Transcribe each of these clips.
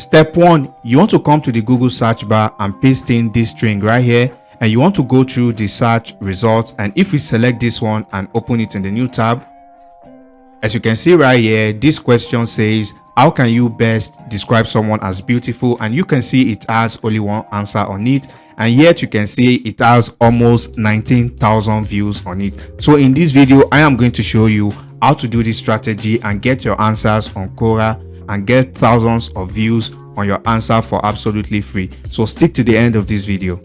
Step 1, you want to come to the Google search bar and paste in this string right here, and you want to go through the search results. And if you select this one and open it in the new tab, as you can see right here, this question says, how can you best describe someone as beautiful? And you can see it has only one answer on it, and yet you can see it has almost 19,000 views on it. So in this video, I am going to show you how to do this strategy and get your answers on Quora and get thousands of views on your answer for absolutely free. So stick to the end of this video.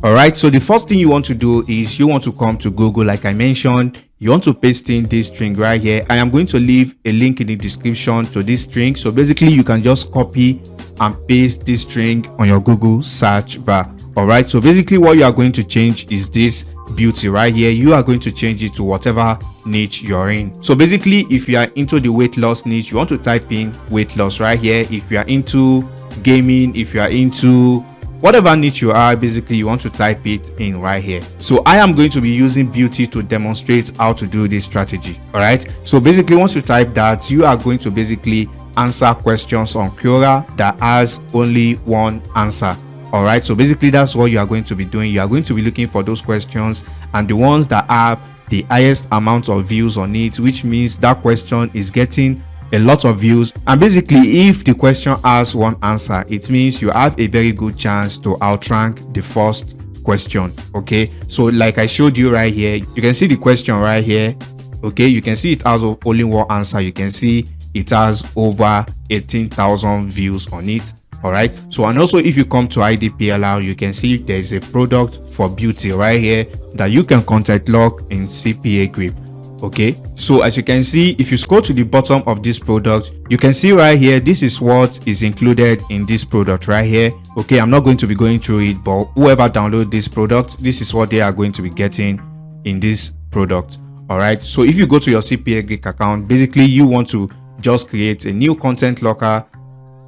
Alright, so the first thing you want to do is you want to come to Google. Like I mentioned, you want to paste in this string right here. I am going to leave a link in the description to this string. So basically you can just copy and paste this string on your Google search bar. Alright, so basically what you are going to change is this beauty right here. You are going to change it to whatever niche you're in. So basically, if you are into the weight loss niche, you want to type in weight loss right here. If you are into gaming, if you are into whatever niche you are, basically you want to type it in right here. So I am going to be using beauty to demonstrate how to do this strategy. All right, so basically once you type that, you are going to basically answer questions on Quora that has only one answer. All right, so basically that's what you are going to be doing. You are going to be looking for those questions and the ones that have the highest amount of views on it, which means that question is getting a lot of views. And basically if the question has one answer, it means you have a very good chance to outrank the first question. Okay, so like I showed you right here, you can see the question right here. Okay, you can see it has only one answer. You can see it has over 18,000 views on it. All right, so and also if you come to IDPLR, you can see there's a product for beauty right here that you can content log in CPA Grip. Okay, so as you can see, if you scroll to the bottom of this product, you can see right here, this is what is included in this product right here. Okay, I'm not going to be going through it, but whoever download this product, this is what they are going to be getting in this product. All right, so if you go to your CPA Grip account, basically you want to just create a new content locker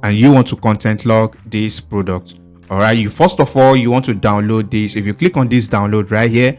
and you want to content log this product. All right, you first of all, you want to download this. If you click on this download right here,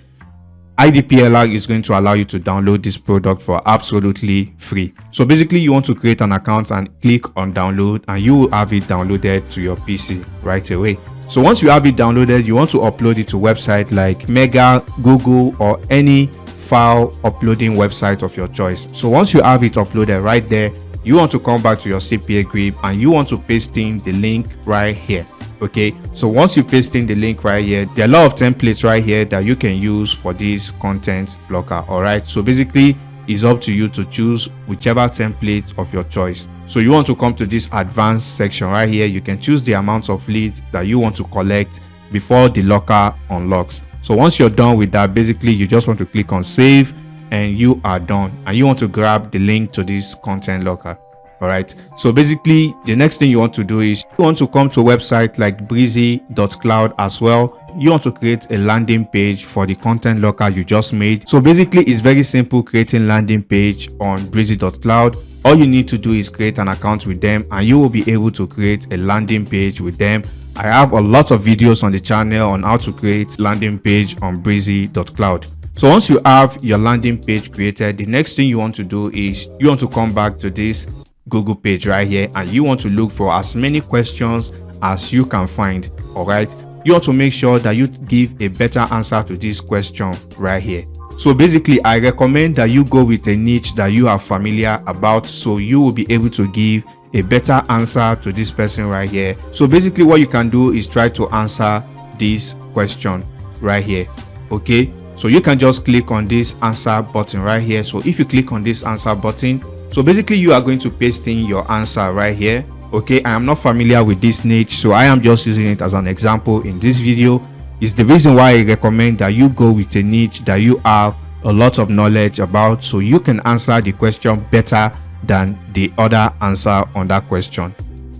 IDPLR is going to allow you to download this product for absolutely free. So basically you want to create an account and click on download, and you will have it downloaded to your PC right away. So once you have it downloaded, you want to upload it to website like Mega, Google, or any file uploading website of your choice. So once you have it uploaded right there, you want to come back to your CPA Grip and you want to paste in the link right here. Okay, so once you paste in the link right here, there are a lot of templates right here that you can use for this content locker. All right, so basically it's up to you to choose whichever template of your choice. So you want to come to this advanced section right here. You can choose the amount of leads that you want to collect before the locker unlocks. So once you're done with that, basically you just want to click on save and you are done, and you want to grab the link to this content locker. All right, so basically the next thing you want to do is you want to come to a website like breezy.cloud as well. You want to create a landing page for the content locker you just made. So basically it's very simple creating landing page on breezy.cloud. All you need to do is create an account with them and you will be able to create a landing page with them. I have a lot of videos on the channel on how to create landing page on breezy.cloud. So once you have your landing page created, the next thing you want to do is you want to come back to this Google page right here and you want to look for as many questions as you can find. All right, you want to make sure that you give a better answer to this question right here. So basically I recommend that you go with a niche that you are familiar about, so you will be able to give a better answer to this person right here. So basically what you can do is try to answer this question right here. Okay, so you can just click on this answer button right here. So if you click on this answer button, so basically you are going to paste in your answer right here. Okay, I am not familiar with this niche, so I am just using it as an example in this video. It's the reason why I recommend that you go with a niche that you have a lot of knowledge about, so you can answer the question better than the other answer on that question.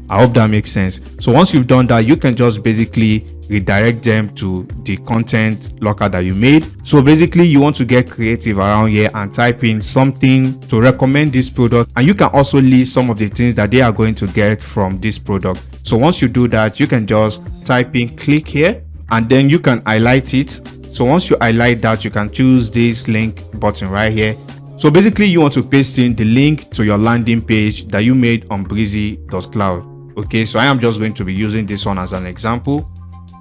I hope that makes sense. So once you've done that, you can just basically redirect them to the content locker that you made. So basically you want to get creative around here and type in something to recommend this product, and you can also list some of the things that they are going to get from this product. So once you do that, you can just type in click here and then you can highlight it. So once you highlight that, you can choose this link button right here. So basically you want to paste in the link to your landing page that you made on breezy.cloud. Okay, so I am just going to be using this one as an example.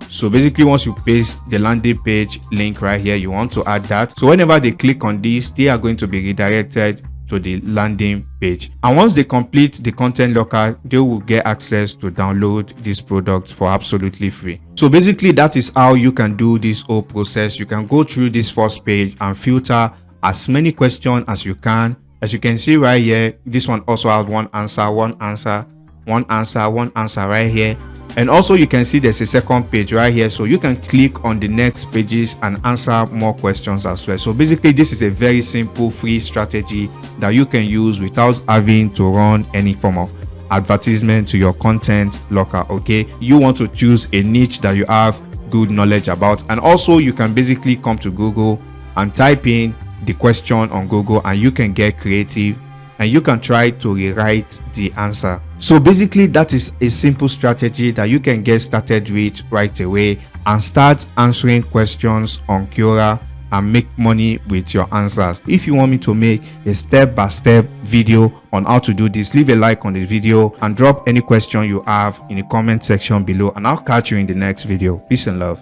So basically once you paste the landing page link right here, you want to add that. So whenever they click on this, they are going to be redirected to the landing page, and once they complete the content locker, they will get access to download this product for absolutely free. So basically that is how you can do this whole process. You can go through this first page and filter as many questions as you can. As you can see right here, this one also has one answer right here. And also you can see there's a second page right here, so you can click on the next pages and answer more questions as well. So basically this is a very simple free strategy that you can use without having to run any form of advertisement to your content locker. Okay, you want to choose a niche that you have good knowledge about, and also you can basically come to Google and type in the question on Google, and you can get creative and you can try to rewrite the answer. So basically that is a simple strategy that you can get started with right away and start answering questions on Quora and make money with your answers. If you want me to make a step-by-step video on how to do this, leave a like on this video and drop any question you have in the comment section below, and I'll catch you in the next video. Peace and love.